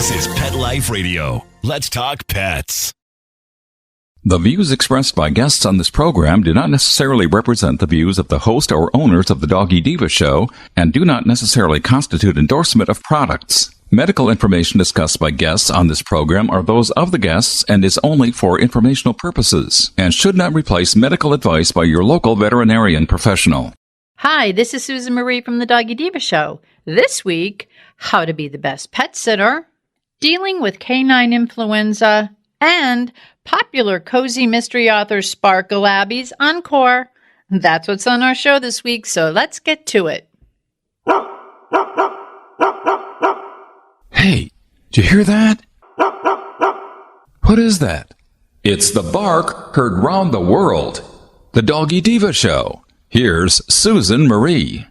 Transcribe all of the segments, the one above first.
This is Pet Life Radio. Let's talk pets. The views expressed by guests on this program do not necessarily represent the views of the host or owners of the Doggy Diva show and do not necessarily constitute endorsement of products. Medical information discussed by guests on this program are those of the guests and is only for informational purposes and should not replace medical advice by your local veterinarian professional. Hi, this is Susan Marie from the Doggy Diva show. This week, how to be the best pet sitter, dealing with canine influenza, and popular cozy mystery author Sparkle Abbey's encore. That's what's on our show this week, so let's get to it. Hey, did you hear that? What is that? It's the bark heard round the world. The Doggy Diva show. Here's Susan Marie.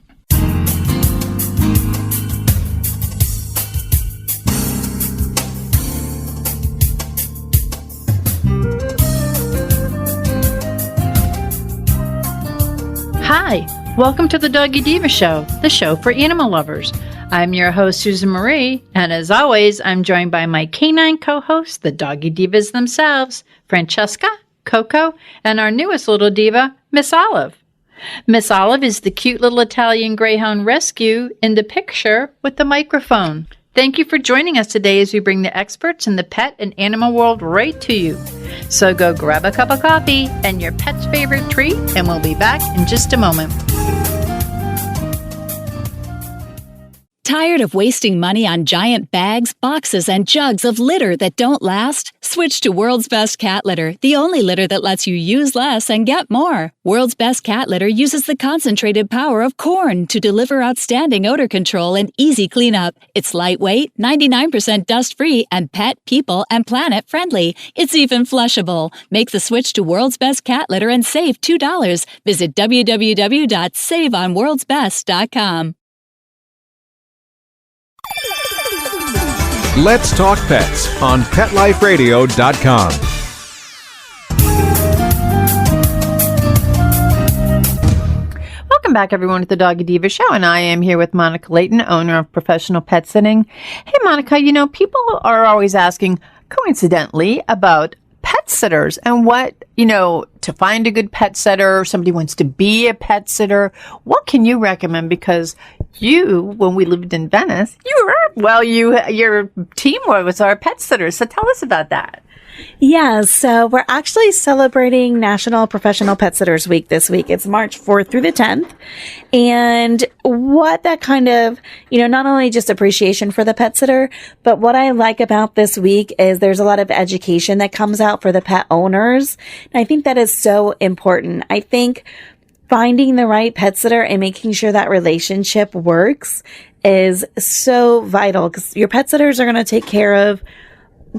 Hi, welcome to the Doggy Diva show, the show for animal lovers. I'm your host, Susan Marie, and as always, I'm joined by my canine co-hosts, the Doggy Divas themselves, Francesca, Coco, and our newest little diva, Miss Olive. Miss Olive is the cute little Italian Greyhound rescue in the picture with the microphone. Thank you for joining us today as we bring the experts in the pet and animal world right to you. So go grab a cup of coffee and your pet's favorite treat, and we'll be back in just a moment. Tired of wasting money on giant bags, boxes, and jugs of litter that don't last? Switch to World's Best Cat Litter, the only litter that lets you use less and get more. World's Best Cat Litter uses the concentrated power of corn to deliver outstanding odor control and easy cleanup. It's lightweight, 99% dust-free, and pet, people, and planet friendly. It's even flushable. Make the switch to World's Best Cat Litter and save $2. Visit www.saveonworldsbest.com. Let's Talk Pets on PetLifeRadio.com. Welcome back, everyone, to the Doggy Diva show, and I am here with Monica Leighton, owner of Professional Pet Sitting. Hey, Monica, people are always asking, coincidentally, about pet sitters and what, to find a good pet sitter, somebody wants to be a pet sitter. What can you recommend? Because when we lived in Venice, your team was our pet sitter. So tell us about that. Yeah, so we're actually celebrating National Professional Pet Sitters Week this week. It's March 4th through the 10th. And what that kind of, not only just appreciation for the pet sitter, but what I like about this week is there's a lot of education that comes out for the pet owners. And I think that is so important. I think finding the right pet sitter and making sure that relationship works is so vital because your pet sitters are going to take care of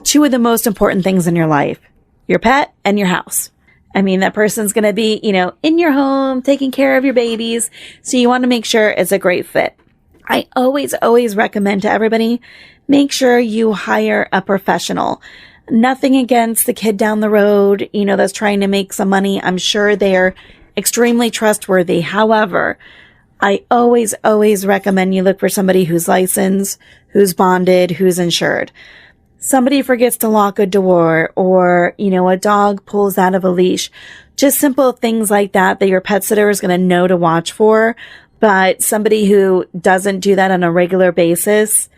two of the most important things in your life, your pet and your house. That person's going to be, in your home, taking care of your babies. So you want to make sure it's a great fit. I always recommend to everybody, make sure you hire a professional. Nothing against the kid down the road, that's trying to make some money. I'm sure they're extremely trustworthy. However, I always recommend you look for somebody who's licensed, who's bonded, who's insured. Somebody forgets to lock a door or, a dog pulls out of a leash. Just simple things like that your pet sitter is going to know to watch for. But somebody who doesn't do that on a regular basis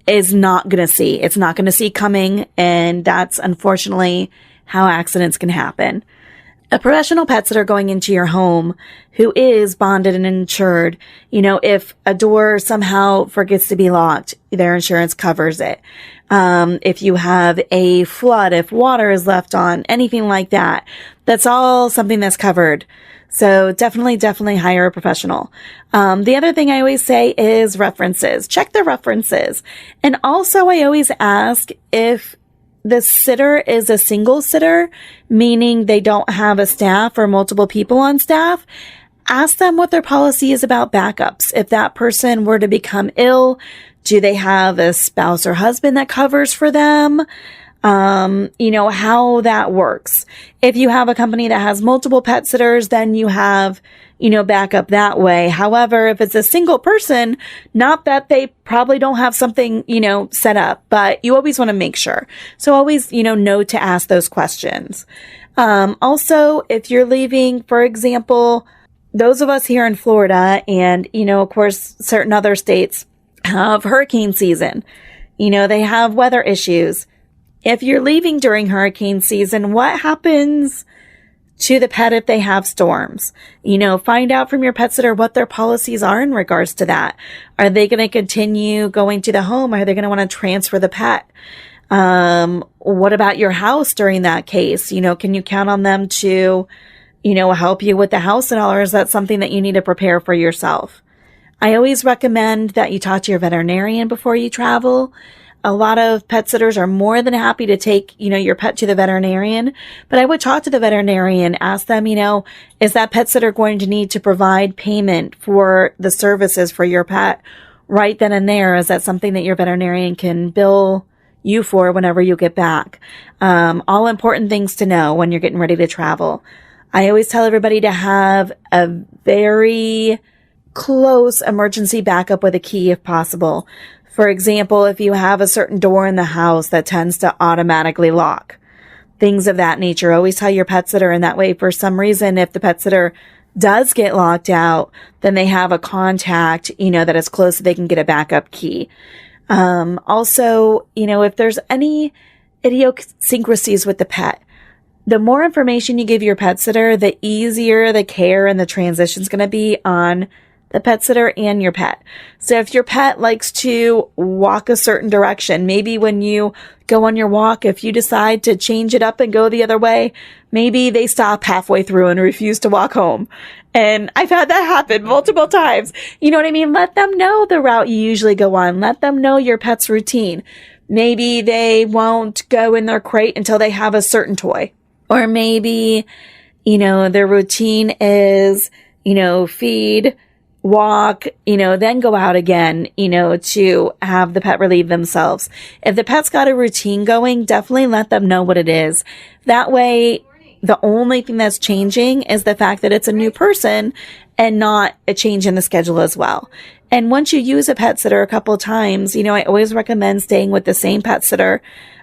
is not going to see. It's not going to see coming. And that's unfortunately how accidents can happen. A professional pet sitter going into your home who is bonded and insured, if a door somehow forgets to be locked, their insurance covers it. If you have a flood, if water is left on, anything like that, that's all something that's covered. So definitely hire a professional. The other thing I always say is references. Check the references. And also I always ask if the sitter is a single sitter, meaning they don't have a staff or multiple people on staff. Ask them what their policy is about backups. If that person were to become ill, do they have a spouse or husband that covers for them? How that works. If you have a company that has multiple pet sitters, then you have, backup that way. However, if it's a single person, not that they probably don't have something, set up, but you always want to make sure. So always, know to ask those questions. Also, if you're leaving, for example, those of us here in Florida and, of course, certain other states have hurricane season. They have weather issues. If you're leaving during hurricane season, what happens to the pet if they have storms? Find out from your pet sitter what their policies are in regards to that. Are they going to continue going to the home? Are they going to want to transfer the pet? What about your house during that case? Can you count on them to, help you with the house and all, or is that something that you need to prepare for yourself? I always recommend that you talk to your veterinarian before you travel. A lot of pet sitters are more than happy to take, your pet to the veterinarian, but I would talk to the veterinarian, ask them, is that pet sitter going to need to provide payment for the services for your pet right then and there? Is that something that your veterinarian can bill you for whenever you get back? All important things to know when you're getting ready to travel. I always tell everybody to have a very close emergency backup with a key if possible. For example, if you have a certain door in the house that tends to automatically lock, things of that nature, always tell your pet sitter. And that way, for some reason, if the pet sitter does get locked out, then they have a contact, that is close so they can get a backup key. Also, if there's any idiosyncrasies with the pet, the more information you give your pet sitter, the easier the care and the transition is going to be on the pet sitter and your pet. So if your pet likes to walk a certain direction, maybe when you go on your walk, if you decide to change it up and go the other way, maybe they stop halfway through and refuse to walk home. And I've had that happen multiple times. You know what I mean? Let them know the route you usually go on. Let them know your pet's routine. Maybe they won't go in their crate until they have a certain toy. Or maybe, their routine is, feed, walk, then go out again, to have the pet relieve themselves. If the pet's got a routine going, definitely let them know what it is. That way, the only thing that's changing is the fact that it's a new person and not a change in the schedule as well. And once you use a pet sitter a couple of times, I always recommend staying with the same pet sitter.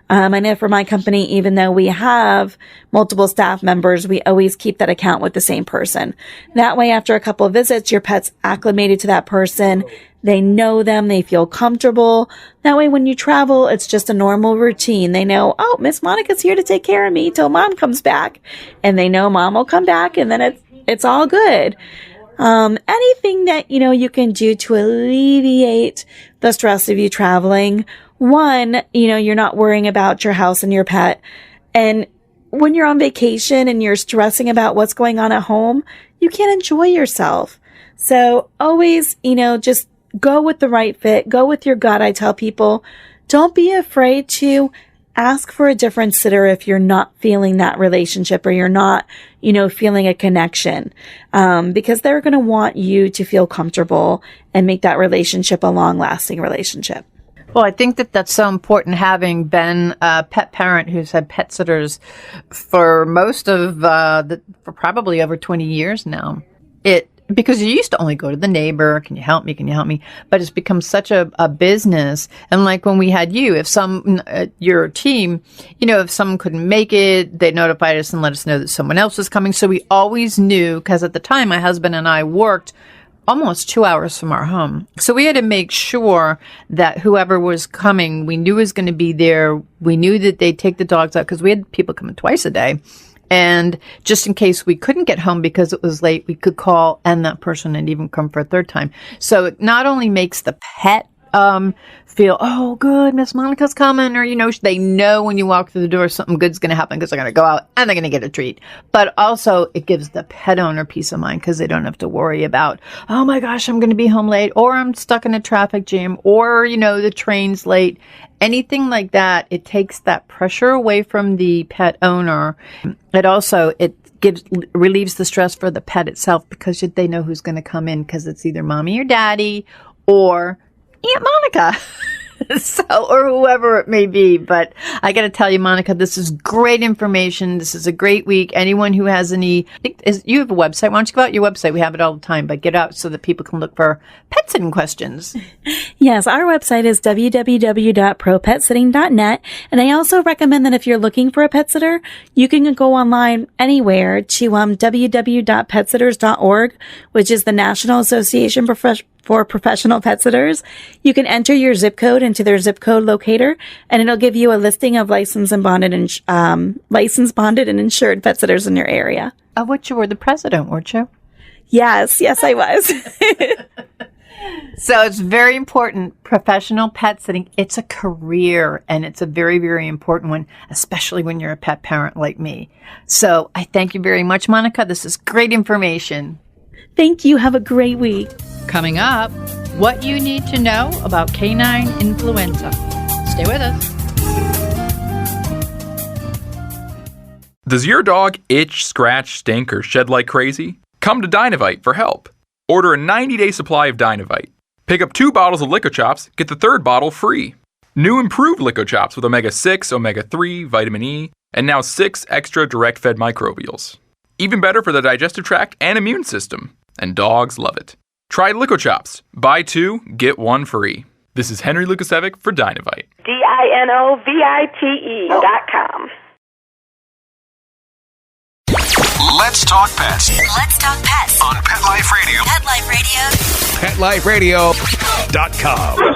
I know for my company, even though we have multiple staff members, we always keep that account with the same person. That way, after a couple of visits, your pet's acclimated to that person. They know them. They feel comfortable. That way, when you travel, it's just a normal routine. They know, oh, Miss Monica's here to take care of me till mom comes back. And they know mom will come back and then it's all good. Anything that, you can do to alleviate the stress of you traveling. One, you're not worrying about your house and your pet. And when you're on vacation and you're stressing about what's going on at home, you can't enjoy yourself. So always, just go with the right fit. Go with your gut. I tell people, don't be afraid to ask for a different sitter if you're not feeling that relationship or you're not, feeling a connection. Because they're going to want you to feel comfortable and make that relationship a long-lasting relationship. Well, I think that's so important, having been a pet parent who's had pet sitters for most of, for probably over 20 years now. Because you used to only go to the neighbor, can you help me? But it's become such a business. And like when we had you, if your team, if someone couldn't make it, they notified us and let us know that someone else was coming. So we always knew, because at the time my husband and I worked almost 2 hours from our home. So we had to make sure that whoever was coming, we knew was going to be there. We knew that they'd take the dogs out, because we had people coming twice a day. And just in case we couldn't get home because it was late, we could call and that person and even come for a third time. So it not only makes the pet feel, oh, good, Miss Monica's coming, or, they know when you walk through the door something good's going to happen because they're going to go out and they're going to get a treat. But also it gives the pet owner peace of mind because they don't have to worry about, oh my gosh, I'm going to be home late, or I'm stuck in a traffic jam, or, the train's late. Anything like that, it takes that pressure away from the pet owner. It relieves the stress for the pet itself, because they know who's going to come in, because it's either mommy or daddy or Aunt Monica. Or whoever it may be. But I got to tell you, Monica, this is great information. This is a great week. Anyone who has any, you have a website. Why don't you go out your website? We have it all the time, but get out so that people can look for pet sitting questions. Yes, our website is www.propetsitting.net. And I also recommend that if you're looking for a pet sitter, you can go online anywhere to www.petsitters.org, which is the National Association for Professional Pet Sitters. You can enter your zip code into their zip code locator, and it'll give you a listing of licensed, bonded, and insured pet sitters in your area. Of which you were the president, weren't you? Yes, I was. So it's very important. Professional pet sitting, it's a career, and it's a very, very important one, especially when you're a pet parent like me. So I thank you very much, Monica. This is great information. Thank you. Have a great week. Coming up, what you need to know about canine influenza. Stay with us. Does your dog itch, scratch, stink, or shed like crazy? Come to Dynavite for help. Order a 90-day supply of Dynavite. Pick up 2 bottles of Lico Chops, get the 3rd bottle free. New improved Lico Chops with omega-6, omega-3, vitamin E, and now 6 extra direct-fed microbials. Even better for the digestive tract and immune system. And dogs love it. Try Lico Chops. Buy 2, get 1 free. This is Henry Lukasevic for Dynavite. DINOVITE.com. Let's talk pets Let's talk pets on Pet Life Radio. Pet Life Radio. PetLifeRadio.com.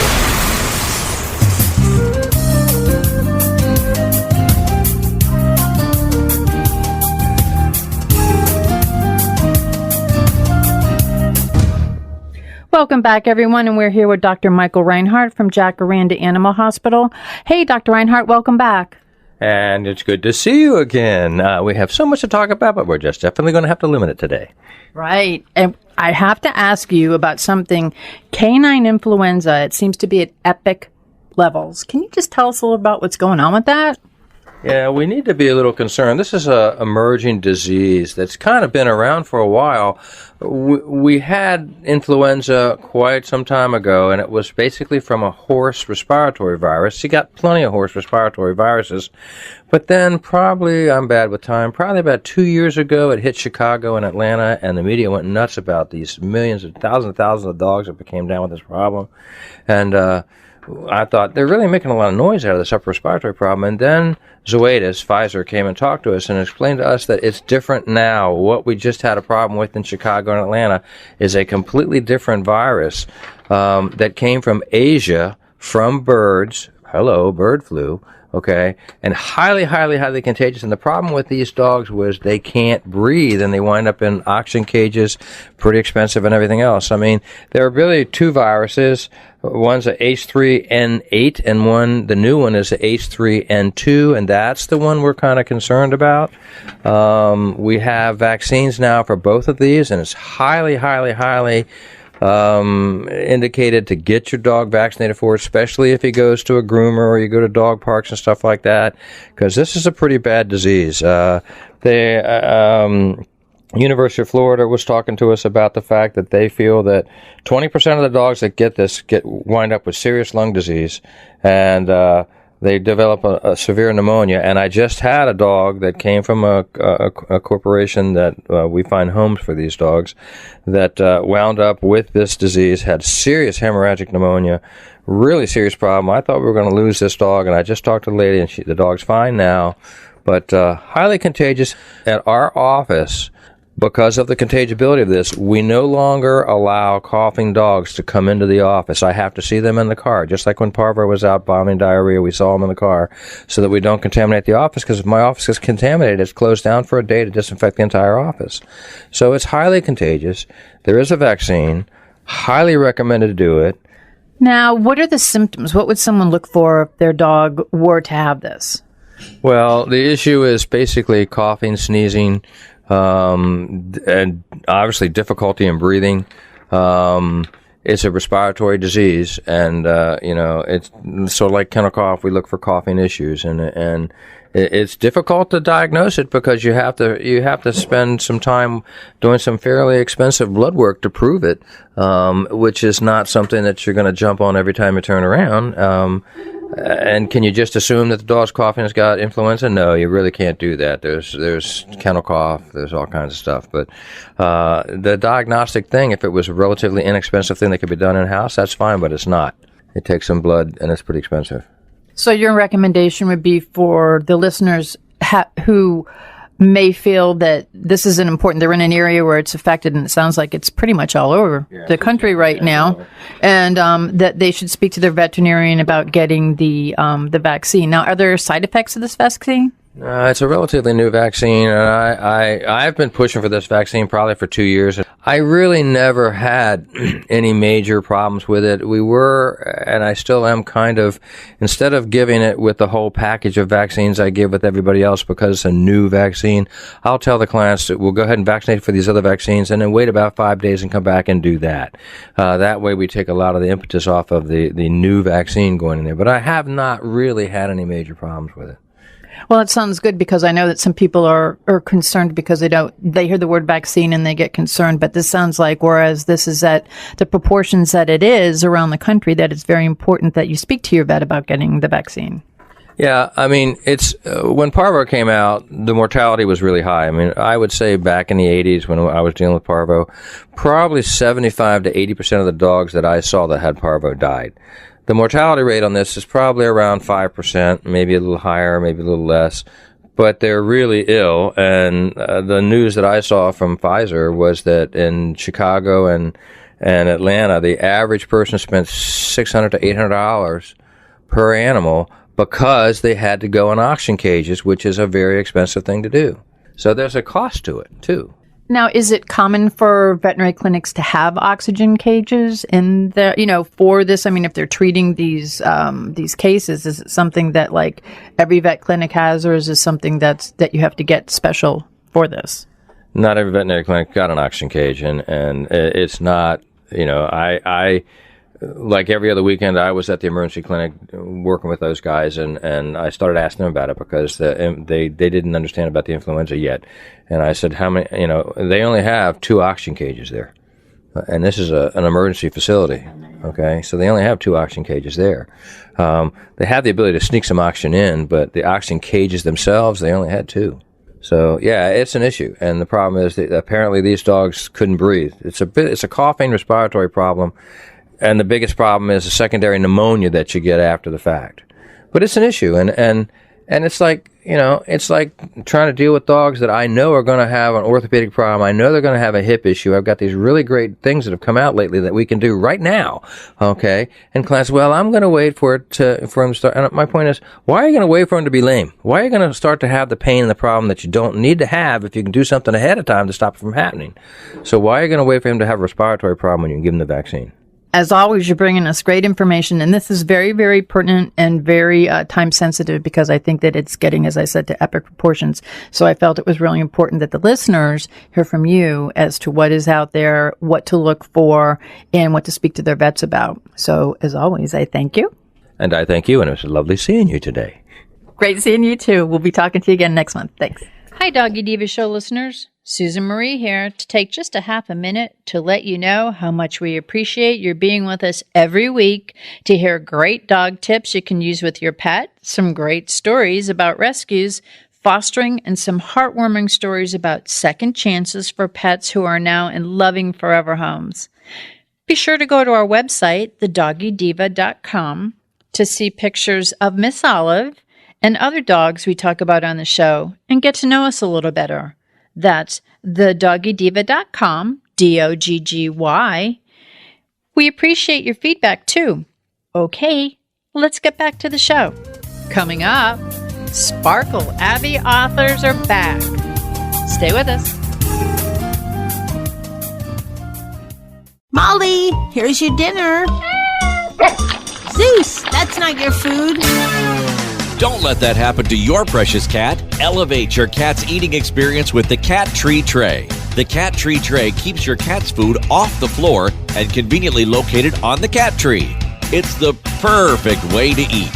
Welcome back, everyone, and we're here with Dr. Michael Reinhart from Jacaranda Animal Hospital. Hey, Dr. Reinhart, welcome back. And it's good to see you again. We have so much to talk about, but we're just definitely going to have to limit it today. Right. And I have to ask you about something. Canine influenza, it seems to be at epic levels. Can you just tell us a little about what's going on with that? Yeah, we need to be a little concerned. This is an emerging disease that's kind of been around for a while. We had influenza quite some time ago, and it was basically from a horse respiratory virus. You got plenty of horse respiratory viruses. But then probably, I'm bad with time, probably about 2 years ago, it hit Chicago and Atlanta, and the media went nuts about these millions of thousands of dogs that came down with this problem. And I thought, they're really making a lot of noise out of this upper respiratory problem. And then Zoetis, Pfizer, came and talked to us and explained to us that it's different now. What we just had a problem with in Chicago and Atlanta is a completely different virus that came from Asia, from birds. Hello, bird flu. Okay, and highly, highly, highly contagious. And the problem with these dogs was they can't breathe, and they wind up in oxygen cages, pretty expensive and everything else. I mean, there are really 2 viruses. One's a H3N8, and the new one is a H3N2, and that's the one we're kind of concerned about. We have vaccines now for both of these, and it's highly, highly, highly indicated to get your dog vaccinated for it, especially if he goes to a groomer or you go to dog parks and stuff like that, because this is a pretty bad disease. University of Florida was talking to us about the fact that they feel that 20% of the dogs that get this wind up with serious lung disease, and they develop a severe pneumonia. And I just had a dog that came from a corporation that we find homes for these dogs that wound up with this disease, had serious hemorrhagic pneumonia, really serious problem. I thought we were going to lose this dog, and I just talked to the lady, and the dog's fine now, but highly contagious. At our office, because of the contagibility of this, we no longer allow coughing dogs to come into the office. I have to see them in the car. Just like when Parvo was out vomiting diarrhea, we saw him in the car so that we don't contaminate the office, because if my office is contaminated, it's closed down for a day to disinfect the entire office. So it's highly contagious. There is a vaccine. Highly recommended to do it. Now, what are the symptoms? What would someone look for if their dog were to have this? Well, the issue is basically coughing, sneezing, and obviously difficulty in breathing. it's a respiratory disease, and it's sort of like kennel cough. We look for coughing issues, and it's difficult to diagnose it because you have to spend some time doing some fairly expensive blood work to prove it, which is not something that you're going to jump on every time you turn around. And can you just assume that the dog's coughing has got influenza? No, you really can't do that. There's kennel cough, there's all kinds of stuff. But the diagnostic thing, if it was a relatively inexpensive thing that could be done in-house, that's fine, but it's not. It takes some blood, and it's pretty expensive. So your recommendation would be for the listeners who may feel that this isn't important. They're in an area where it's affected, and it sounds like it's pretty much all over the country right now, and that they should speak to their veterinarian about getting the vaccine. Now, are there side effects of this vaccine? It's a relatively new vaccine, and I've been pushing for this vaccine probably for 2 years. I really never had any major problems with it. We were, and I still am kind of, instead of giving it with the whole package of vaccines I give with everybody else because it's a new vaccine, I'll tell the clients that we'll go ahead and vaccinate for these other vaccines and then wait about 5 days and come back and do that. That way we take a lot of the impetus off of the new vaccine going in there. But I have not really had any major problems with it. Well, it sounds good because I know that some people are concerned because they hear the word vaccine and they get concerned. But this sounds like, whereas this is at the proportions that it is around the country, that it's very important that you speak to your vet about getting the vaccine. Yeah, I mean, it's when parvo came out, the mortality was really high. I mean, I would say back in the 80s when I was dealing with parvo, probably 75 to 80% of the dogs that I saw that had parvo died. The mortality rate on this is probably around 5%, maybe a little higher, maybe a little less, but they're really ill. And the news that I saw from Pfizer was that in Chicago and Atlanta, the average person spent $600 to $800 per animal because they had to go in oxygen cages, which is a very expensive thing to do. So there's a cost to it, too. Now, is it common for veterinary clinics to have oxygen cages in the, for this? I mean, if they're treating these cases, is it something that like every vet clinic has, or is it something that you have to get special for this? Not every veterinary clinic got an oxygen cage, and it's not, I like every other weekend, I was at the emergency clinic working with those guys, and I started asking them about it because they didn't understand about the influenza yet. And I said, how many, they only have 2 oxygen cages there. And this is an emergency facility, okay? So they only have 2 oxygen cages there. They have the ability to sneak some oxygen in, but the oxygen cages themselves, they only had 2. So, yeah, it's an issue. And the problem is that apparently these dogs couldn't breathe. It's a coughing respiratory problem. And the biggest problem is a secondary pneumonia that you get after the fact. But it's an issue, and it's like, it's like trying to deal with dogs that I know are going to have an orthopedic problem. I know they're going to have a hip issue. I've got these really great things that have come out lately that we can do right now, okay? And clients, well, I'm going to wait for him to start. And my point is, why are you going to wait for him to be lame? Why are you going to start to have the pain and the problem that you don't need to have if you can do something ahead of time to stop it from happening? So why are you going to wait for him to have a respiratory problem when you can give him the vaccine? As always, you're bringing us great information, and this is very, very pertinent and very time-sensitive because I think that it's getting, as I said, to epic proportions. So I felt it was really important that the listeners hear from you as to what is out there, what to look for, and what to speak to their vets about. So, as always, I thank you. And I thank you, and it was lovely seeing you today. Great seeing you, too. We'll be talking to you again next month. Thanks. Hi, Doggy Diva Show listeners. Susan Marie here to take just a half a minute to let you know how much we appreciate your being with us every week to hear great dog tips you can use with your pet, some great stories about rescues, fostering, and some heartwarming stories about second chances for pets who are now in loving forever homes. Be sure to go to our website, thedoggydiva.com, to see pictures of Miss Olive and other dogs we talk about on the show and get to know us a little better. That's thedoggydiva.com, DOGGY. We appreciate your feedback, too. Okay, let's get back to the show. Coming up, Sparkle Abbey authors are back. Stay with us. Molly, here's your dinner. Zeus, that's not your food. Don't let that happen to your precious cat. Elevate your cat's eating experience with the Cat Tree Tray. The Cat Tree Tray keeps your cat's food off the floor and conveniently located on the cat tree. It's the perfect way to eat.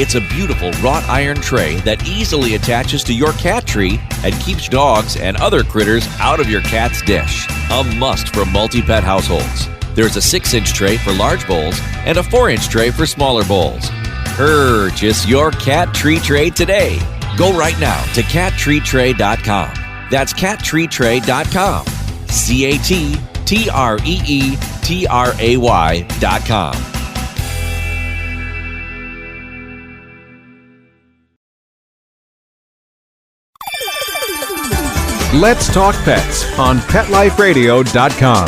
It's a beautiful wrought iron tray that easily attaches to your cat tree and keeps dogs and other critters out of your cat's dish. A must for multi-pet households. There's a 6-inch tray for large bowls and a 4-inch tray for smaller bowls. Purchase your cat tree tray today. Go right now to cattreetray.com. That's cattreetray.com. CATTREETRAY.com. Let's Talk Pets on PetLifeRadio.com.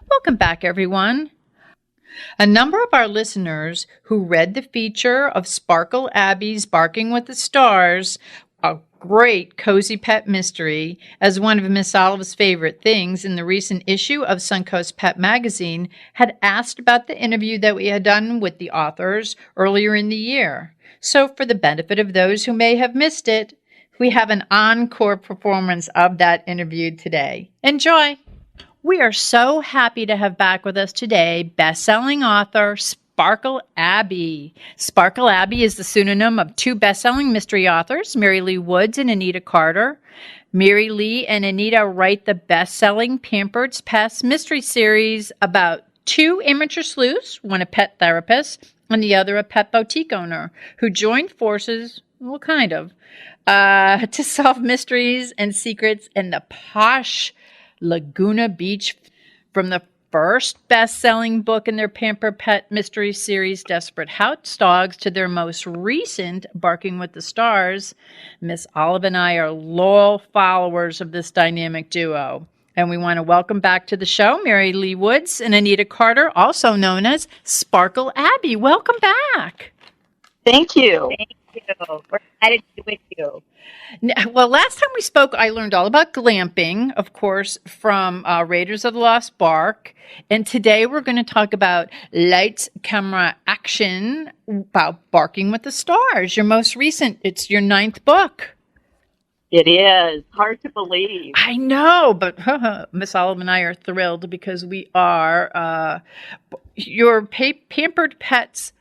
Welcome back, everyone. A number of our listeners who read the feature of Sparkle Abbey's Barking with the Stars, a great cozy pet mystery, as one of Miss Olive's favorite things in the recent issue of Suncoast Pet Magazine, had asked about the interview that we had done with the authors earlier in the year. So for the benefit of those who may have missed it, we have an encore performance of that interview today. Enjoy! We are so happy to have back with us today best-selling author Sparkle Abbey. Sparkle Abbey is the pseudonym of two best-selling mystery authors, Mary Lee Woods and Anita Carter. Mary Lee and Anita write the best-selling Pampered Pet Mystery series about two amateur sleuths, one a pet therapist and the other a pet boutique owner, who join forces, well, kind of, to solve mysteries and secrets in the posh Laguna Beach. From the first best-selling book in their Pampered Pet Mystery series, Desperate House Dogs, to their most recent, Barking with the Stars, Miss Olive and I are loyal followers of this dynamic duo. And we want to welcome back to the show Mary Lee Woods and Anita Carter, also known as Sparkle Abbey. Welcome back. Thank you. Thank you. We're excited to be with you. Well, last time we spoke, I learned all about glamping, of course, from Raiders of the Lost Ark. And today we're going to talk about lights, camera, action, about Barking with the Stars. Your most recent, it's your 9th book. It is. Hard to believe. I know, but Miss Olive and I are thrilled because we are your Pampered Pets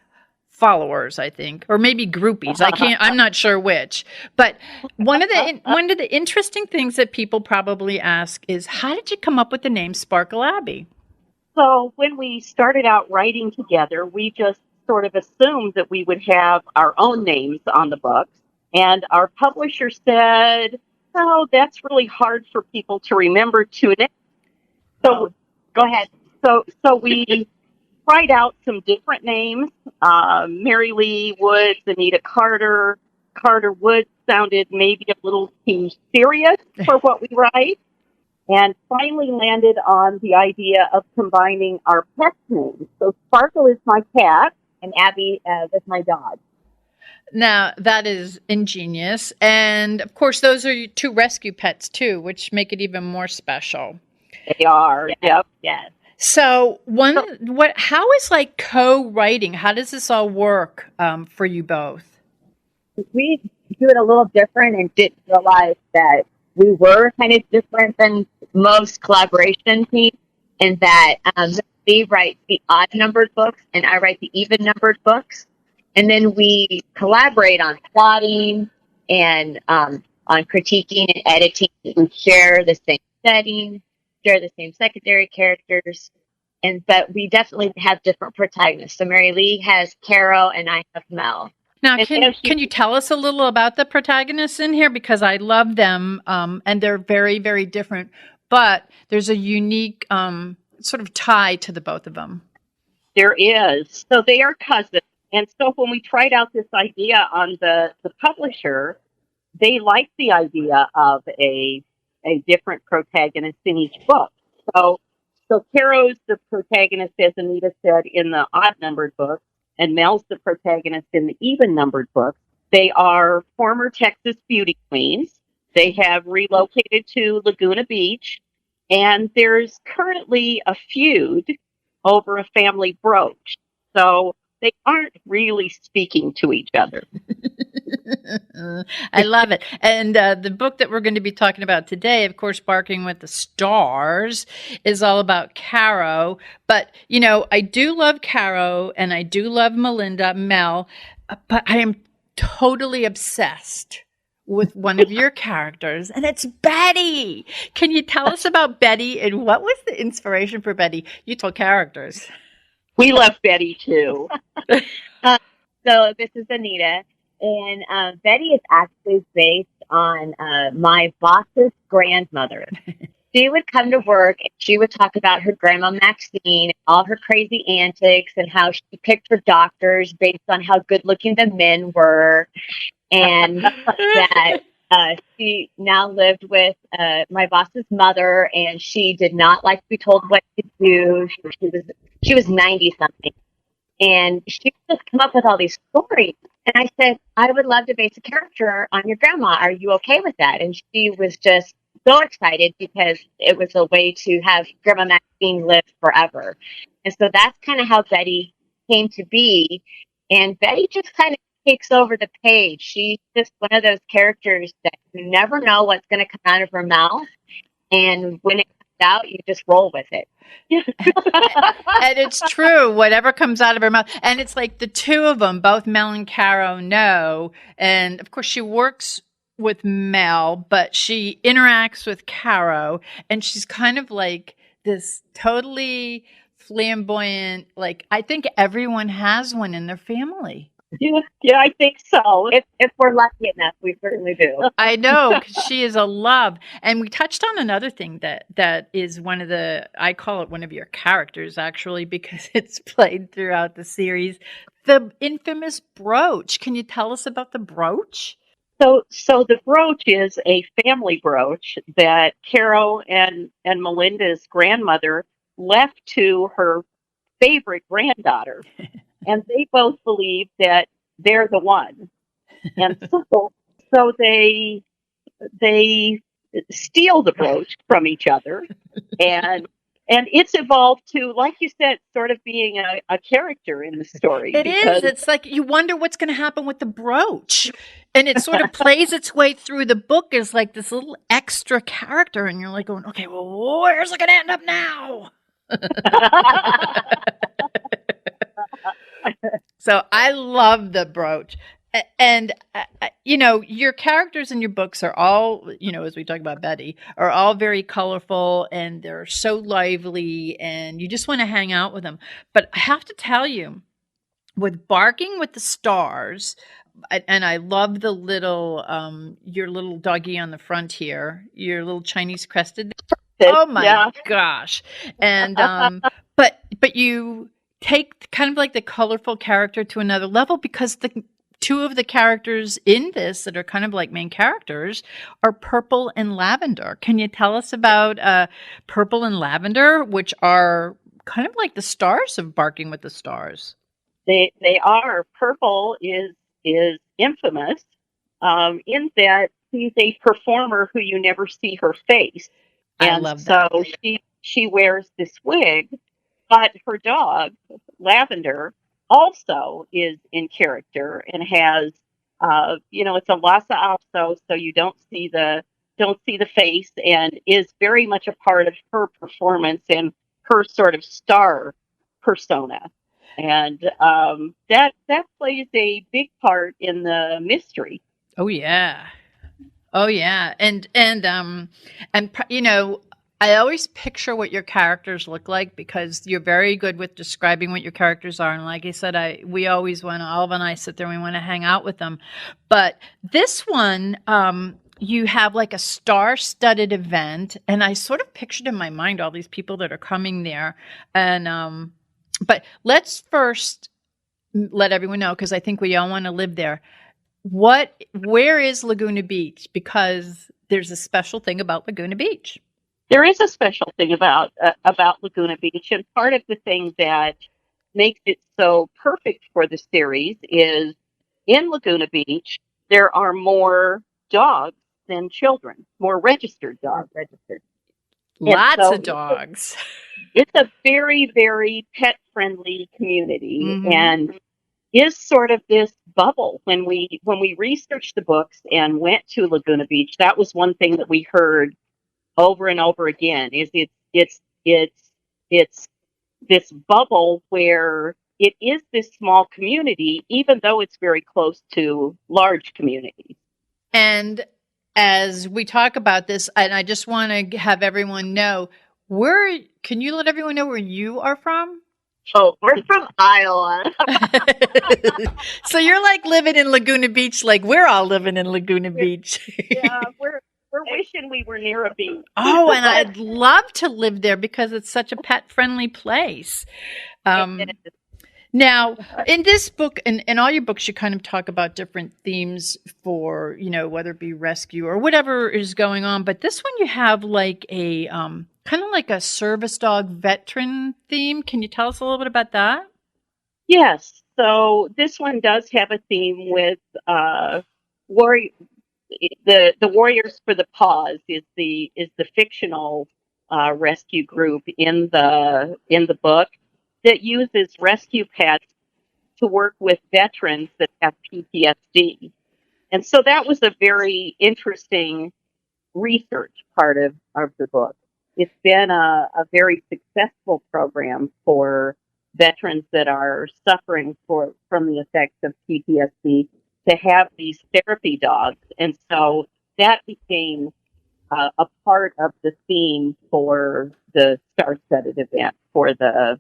followers, I think, or maybe groupies. I'm not sure which. But one of the interesting things that people probably ask is, how did you come up with the name Sparkle Abbey? So when we started out writing together, we just sort of assumed that we would have our own names on the books. And our publisher said, "Oh, that's really hard for people to remember two names." So go ahead. So we tried out some different names. Mary Lee Woods, Anita Carter. Carter Woods sounded maybe a little too serious for what we write. And finally landed on the idea of combining our pet names. So Sparkle is my cat, and Abby is my dog. Now, that is ingenious. And, of course, those are your two rescue pets, too, which make it even more special. They are. Yep. Yes. So, how is like co-writing? How does this all work for you both? We do it a little different and didn't realize that we were kind of different than most collaboration teams in that they write the odd-numbered books and I write the even-numbered books. And then we collaborate on plotting and on critiquing and editing. We share the same setting, share the same secondary characters, but we definitely have different protagonists. So Mary Lee has Carol and I have Mel. Now, can you tell us a little about the protagonists in here? Because I love them, and they're very, very different. But there's a unique sort of tie to the both of them. There is. So they are cousins. And so when we tried out this idea on the publisher, they liked the idea of a different protagonist in each book. So Caro's the protagonist, as Anita said, in the odd-numbered book, and Mel's the protagonist in the even-numbered book. They are former Texas beauty queens. They have relocated to Laguna Beach, and there's currently a feud over a family brooch. So they aren't really speaking to each other. I love it. And the book that we're going to be talking about today, of course, Barking with the Stars, is all about Caro. But, I do love Caro and I do love Mel, but I am totally obsessed with one of your characters, and it's Betty. Can you tell us about Betty and what was the inspiration for Betty? You told characters. We love Betty too. So this is Anita, and Betty is actually based on my boss's grandmother. She would come to work and she would talk about her grandma Maxine, all her crazy antics, and how she picked her doctors based on how good looking the men were. And that she now lived with my boss's mother, and she did not like to be told what to do. She was 90 something, and she would just come up with all these stories. And I said, I would love to base a character on your grandma. Are you okay with that? And she was just so excited because it was a way to have Grandma Maxine live forever. And so that's kind of how Betty came to be. And Betty just kind of takes over the page. She's just one of those characters that you never know what's going to come out of her mouth. And when it comes out, you just roll with it. And it's true, whatever comes out of her mouth. And it's like the two of them, both Mel and Caro, know. And of course, she works with Mel, but she interacts with Caro. And she's kind of like this totally flamboyant, like, I think everyone has one in their family. Yeah, I think so. If we're lucky enough, we certainly do. I know, because she is a love. And we touched on another thing that is I call it one of your characters, actually, because it's played throughout the series, the infamous brooch. Can you tell us about the brooch? So the brooch is a family brooch that Caro and Melinda's grandmother left to her favorite granddaughter. And they both believe that they're the one. And so they steal the brooch from each other. And it's evolved to, like you said, sort of being a character in the story. It is. It's like you wonder what's going to happen with the brooch. And it sort of plays its way through the book as like this little extra character. And you're like going, okay, well, where's it going to end up now? So I love the brooch. And, your characters in your books are all, as we talk about Betty, are all very colorful and they're so lively and you just want to hang out with them. But I have to tell you, with Barking with the Stars, and I love the little, your little doggy on the front here, your little Chinese crested. Oh my gosh. And, but you take kind of like the colorful character to another level because the two of the characters in this that are kind of like main characters are Purple and Lavender. Can you tell us about Purple and Lavender, which are kind of like the stars of Barking with the Stars? They are. Purple is infamous in that she's a performer who you never see her face. And I love that. So she wears this wig. But her dog, Lavender, also is in character and has, it's a Lhasa Apso, so you don't see the face, and is very much a part of her performance and her sort of star persona, and that plays a big part in the mystery. Oh yeah, and I always picture what your characters look like because you're very good with describing what your characters are. And like I said, Olive and I sit there and we want to hang out with them. But this one, you have like a star-studded event. And I sort of pictured in my mind all these people that are coming there. And but let's first let everyone know, because I think we all want to live there. Where is Laguna Beach? Because there's a special thing about Laguna Beach. There is a special thing about Laguna Beach, and part of the thing that makes it so perfect for the series is in Laguna Beach, there are more dogs than children, more registered dogs. Lots of dogs. It's a very, very pet-friendly community, Mhm. and is sort of this bubble. When we researched the books and went to Laguna Beach, that was one thing that we heard over and over again. Is it's this bubble where it is this small community, even though it's very close to large communities. And as we talk about this, and I just want to have everyone know, can you let everyone know where you are from? Oh, we're from Iowa. So you're like living in Laguna Beach, like we're all living in Laguna Beach. Yeah, we're wishing we were near a beach. Oh, and I'd love to live there because it's such a pet-friendly place. Now, in this book, and in all your books, you kind of talk about different themes for, whether it be rescue or whatever is going on. But this one, you have like a kind of like a service dog veteran theme. Can you tell us a little bit about that? Yes. So this one does have a theme with warrior. The Warriors for the Paws is the fictional rescue group in the book that uses rescue pets to work with veterans that have PTSD. And so that was a very interesting research part of the book. It's been a very successful program for veterans that are suffering from the effects of PTSD to have these therapy dogs. And so that became a part of the theme for the star-studded event for the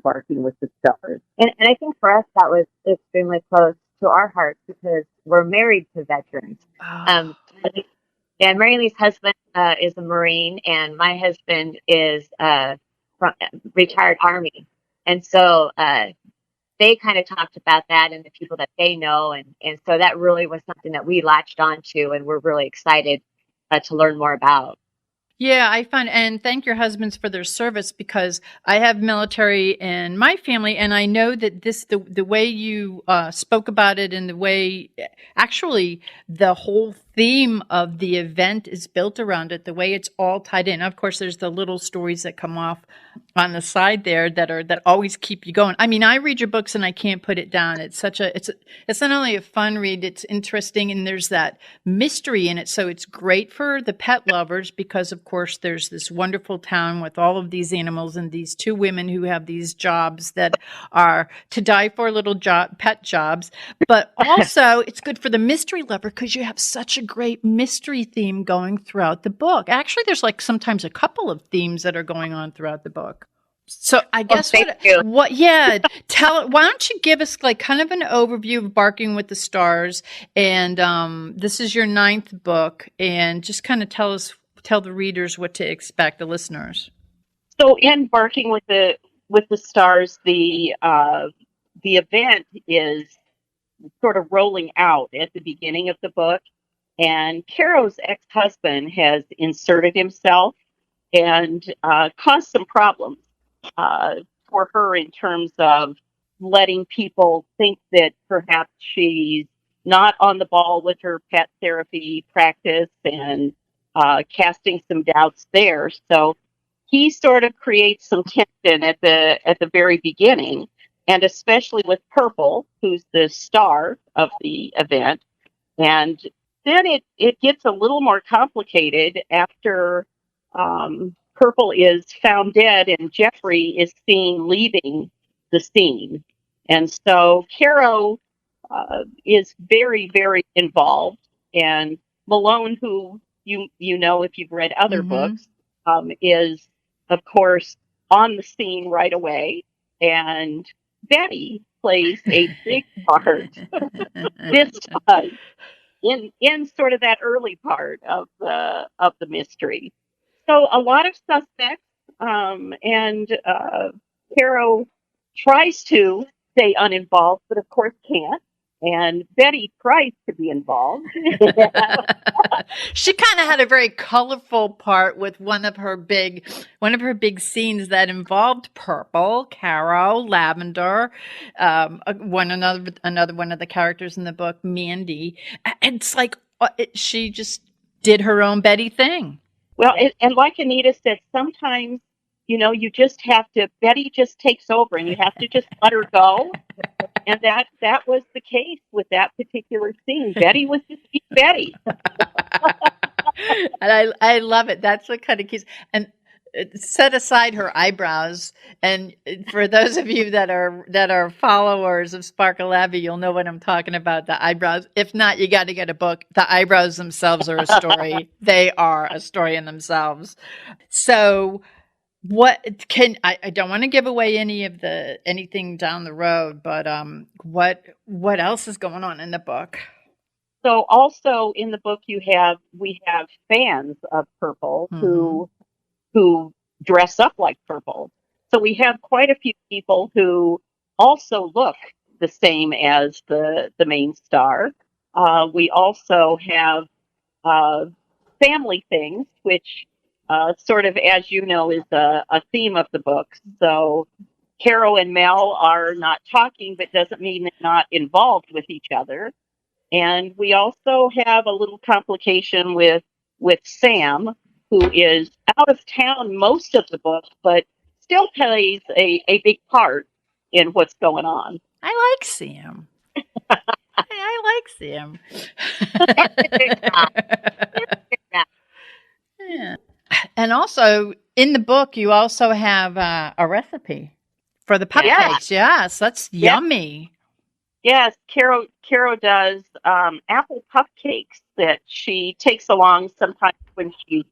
Barking with the Stars. And I think for us that was extremely close to our hearts because we're married to veterans. Oh. And Mary Lee's husband is a Marine, and my husband is from retired Army. And so they kind of talked about that and the people that they know. And so that really was something that we latched onto and we're really excited to learn more about. Yeah, I find, and thank your husbands for their service because I have military in my family, and I know that the way you spoke about it and the way, actually, the whole theme of the event is built around it, the way it's all tied in. Of course, there's the little stories that come off on the side there that always keep you going. I mean, I read your books and I can't put it down. It's not only a fun read, it's interesting, and there's that mystery in it. So it's great for the pet lovers because, of course, there's this wonderful town with all of these animals and these two women who have these jobs that are to die for little pet jobs. But also, it's good for the mystery lover because you have such a great mystery theme going throughout the book. Actually, there's like sometimes a couple of themes that are going on throughout the book. So I guess why don't you give us like kind of an overview of Barking with the Stars, and this is your 9th book, and just kind of tell the readers what to expect, the listeners. So in Barking with the Stars, the event is sort of rolling out at the beginning of the book, and Caro's ex-husband has inserted himself and caused some problems for her in terms of letting people think that perhaps she's not on the ball with her pet therapy practice and casting some doubts there. So he sort of creates some tension at the very beginning, and especially with Purple, who's the star of the event. And then it gets a little more complicated after Purple is found dead and Jeffrey is seen leaving the scene. And so Caro is very, very involved. And Malone, who you know if you've read other books, is, of course, on the scene right away. And Betty plays a big part this time in sort of that early part of the mystery. So a lot of suspects, and Caro tries to stay uninvolved, but of course can't. And Betty tries to be involved. She kind of had a very colorful part with one of her big scenes that involved Purple, Caro, Lavender, another one of the characters in the book, Mandy. And it's like she just did her own Betty thing. Well, and like Anita said, sometimes, you just have to, Betty just takes over and you have to just let her go. And that was the case with that particular scene. Betty was just being Betty. And I love it. That's what kind of keeps, and set aside her eyebrows. And for those of you that are followers of Sparkle Abbey, you'll know what I'm talking about, the eyebrows. If not, you got to get a book. The eyebrows themselves are a story. They are a story in themselves. So I don't want to give away anything down the road, but what else is going on in the book? So also in the book we have fans of Purple who dress up like Purple. So we have quite a few people who also look the same as the main star. We also have family things, which sort of, as you know, is a theme of the book. So Caro and Mel are not talking, but doesn't mean they're not involved with each other. And we also have a little complication with Sam, who is out of town most of the book, but still plays a big part in what's going on. I like Sam. I like Sam. Yeah. And also, in the book, you also have a recipe for the cupcakes. Yes, that's yummy. Yes, Caro does apple cupcakes that she takes along sometimes when she's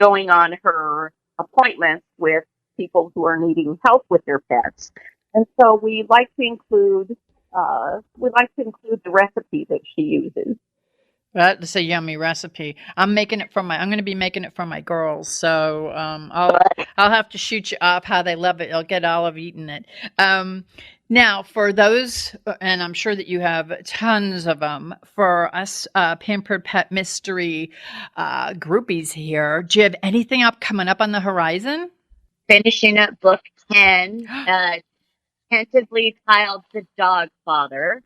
going on her appointments with people who are needing help with their pets. And so we like to include the recipe that she uses. That's a yummy recipe. I'm going to be making it for my girls. So I'll have to shoot you up how they love it. I'll get Olive eating it. Now, for those, and I'm sure that you have tons of them, for us Pampered Pet Mystery groupies here, do you have anything coming up on the horizon? Finishing up book 10, tentatively titled The Dog Father.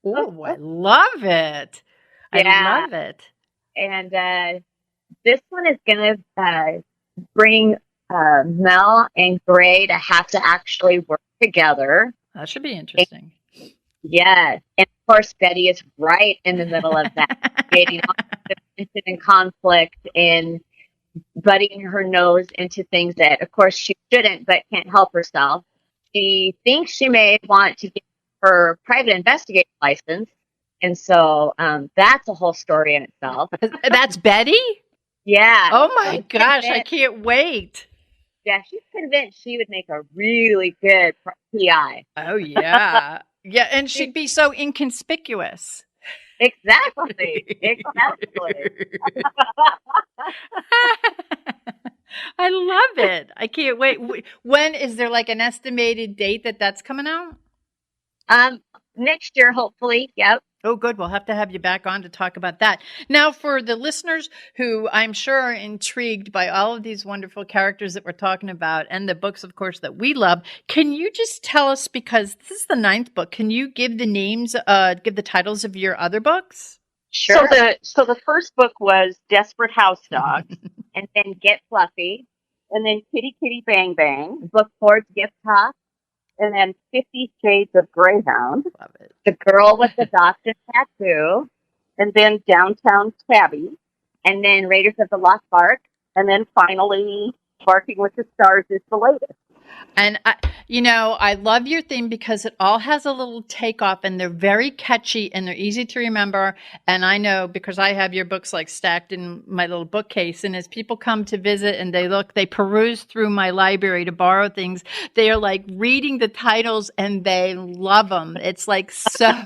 Oh, I love it. I love it. And this one is going to bring Mel and Gray to have to actually work together. That should be interesting. Yes. And of course, Betty is right in the middle of that, creating all kinds of tension and conflict and butting her nose into things that, of course, she shouldn't, but can't help herself. She thinks she may want to get her private investigator license. And so that's a whole story in itself. That's Betty? Yeah. Oh my gosh, I can't wait. Yeah, she's convinced she would make a really good PI. Oh, yeah. Yeah, and she'd be so inconspicuous. Exactly. I love it. I can't wait. When is there like an estimated date that's coming out? Next year, hopefully. Yep. Oh, good. We'll have to have you back on to talk about that. Now, for the listeners who I'm sure are intrigued by all of these wonderful characters that we're talking about and the books, of course, that we love, can you just tell us, because this is the 9th book, can you give the names, give the titles of your other books? Sure. So the first book was Desperate House Dogs. And then Get Fluffy. And then Kitty Kitty Bang Bang. Book 4's Gift Talk. And then 50 Shades of Greyhound. Love it. The Girl with the Dachshund Tattoo. And then Downtown Tabby. And then Raiders of the Lost Ark. And then finally, Barking with the Stars is the latest. And, I love your theme because it all has a little takeoff and they're very catchy and they're easy to remember. And I know because I have your books like stacked in my little bookcase. And as people come to visit and they peruse through my library to borrow things, they are like reading the titles and they love them. It's like so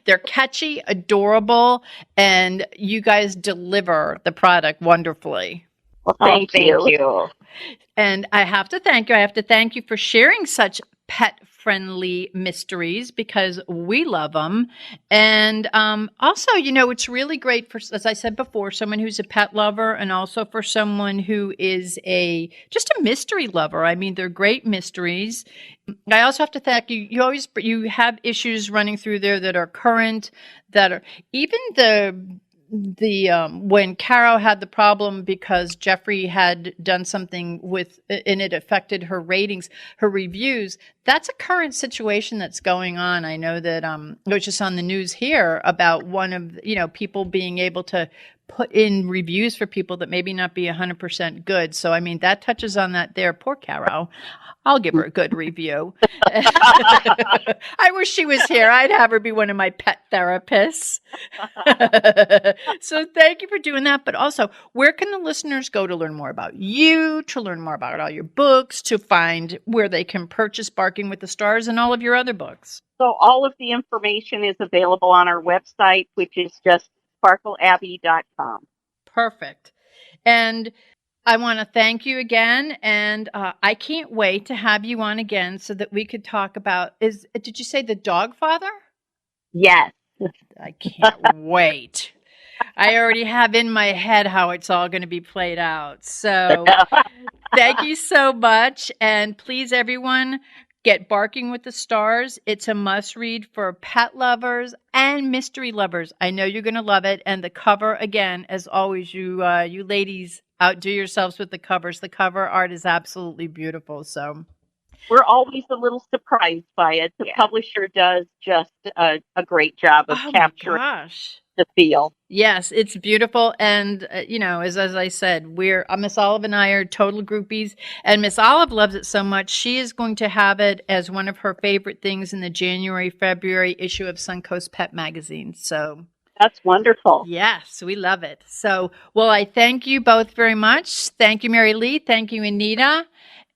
they're catchy, adorable, and you guys deliver the product wonderfully. Well, thank you. And I have to thank you. I have to thank you for sharing such pet-friendly mysteries because we love them. And also, it's really great for, as I said before, someone who's a pet lover and also for someone who is just a mystery lover. I mean, they're great mysteries. I also have to thank you. You have issues running through there that are current, that are even when Caro had the problem because Jeffrey had done something and it affected her ratings, her reviews. That's a current situation that's going on. I know that it was just on the news here about one of people being able to put in reviews for people that maybe not be 100% good. So I mean that touches on that there. Poor Caro. I'll give her a good review. I wish she was here. I'd have her be one of my pet therapists. So thank you for doing that. But also, where can the listeners go to learn more about you, to learn more about all your books, to find where they can purchase Barking with the Stars and all of your other books? So all of the information is available on our website, which is just sparkleabbey.com. Perfect. And I want to thank you again, and I can't wait to have you on again so that we could talk about, did you say the dog father? Yes. I can't wait. I already have in my head how it's all going to be played out. So thank you so much, and please, everyone, get Barking with the Stars. It's a must-read for pet lovers and mystery lovers. I know you're going to love it, and the cover, again, as always, you ladies outdo yourselves with the covers. The cover art is absolutely beautiful. So we're always a little surprised by it. The publisher does just a great job of capturing the feel. Yes, it's beautiful. And, as I said, Miss Olive and I are total groupies. And Miss Olive loves it so much, she is going to have it as one of her favorite things in the January-February issue of Suncoast Pet Magazine. So that's wonderful. Yes, we love it. So, well, I thank you both very much. Thank you, Mary Lee. Thank you, Anita.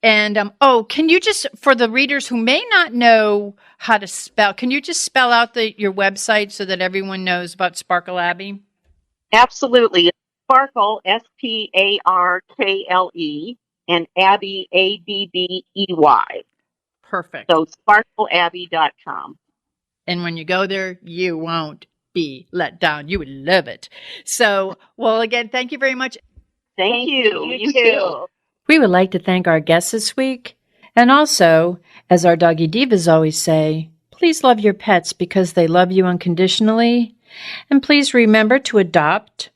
And, can you just, for the readers who may not know how to spell, can you just spell out your website so that everyone knows about Sparkle Abbey? Absolutely. Sparkle, Sparkle, and Abbey, Abbey. Perfect. So sparkleabbey.com. And when you go there, you won't be let down. You would love it. So, well, again, thank you very much. Thank you. You too. We would like to thank our guests this week. And also, as our Doggy Divas always say, please love your pets because they love you unconditionally. And please remember to adopt,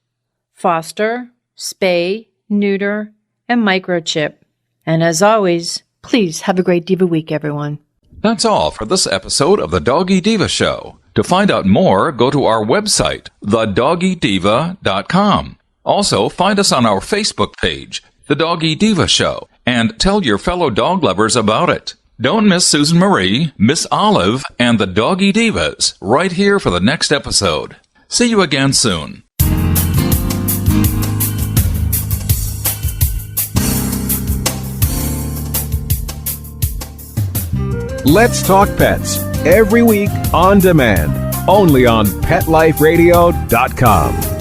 foster, spay, neuter, and microchip. And as always, please have a great Diva week, everyone. That's all for this episode of the Doggy Diva Show. To find out more, go to our website, thedoggydiva.com. Also, find us on our Facebook page, The Doggy Diva Show, and tell your fellow dog lovers about it. Don't miss Susan Marie, Miss Olive, and the Doggy Divas right here for the next episode. See you again soon. Let's Talk Pets, every week on demand, only on PetLifeRadio.com.